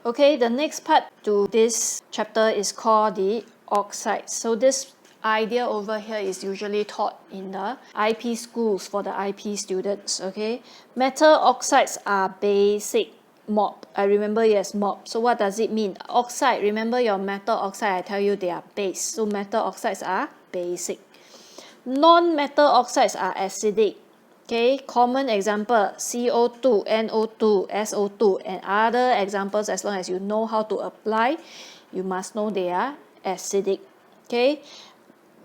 Okay, the next part to this chapter is called the oxides. So this idea over here is usually taught in the IP schools for the IP students. Okay, metal oxides are basic. MOP, I remember, yes, MOP. So what does it mean? Oxide, remember your metal oxide, I tell you they are base. So metal oxides are basic. Non-metal oxides are acidic. Okay, common example, CO2, NO2, SO2, and other examples. As long as you know how to apply, you must know they are acidic. Okay,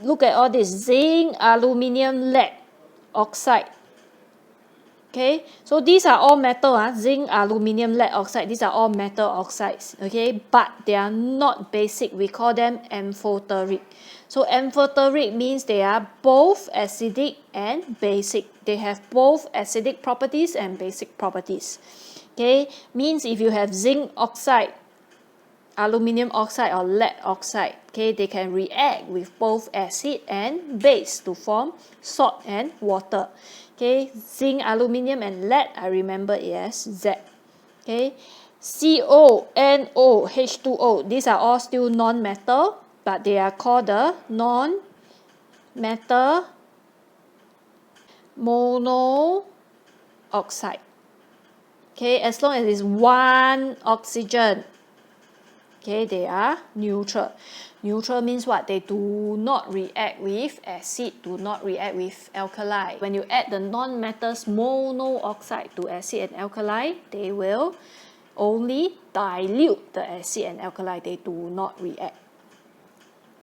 look at all this: zinc, aluminium, lead, oxide. Okay, so these are all metal, zinc, aluminium, lead oxide, these are all metal oxides, okay, but they are not basic. We call them amphoteric. So amphoteric means they are both acidic and basic. They have both acidic properties and basic properties. Okay, means if you have zinc oxide, aluminium oxide or lead oxide, okay, they can react with both acid and base to form salt and water. Okay, zinc, aluminium, and lead, I remember it as Z. Okay, CO, NO, H2O, these are all still non-metal, but they are called the non-metal monoxide. Okay, as long as it's one oxygen, okay, they are neutral. Neutral means what? They do not react with acid, do not react with alkali. When you add the non-metals monoxide to acid and alkali, they will only dilute the acid and alkali. They do not react.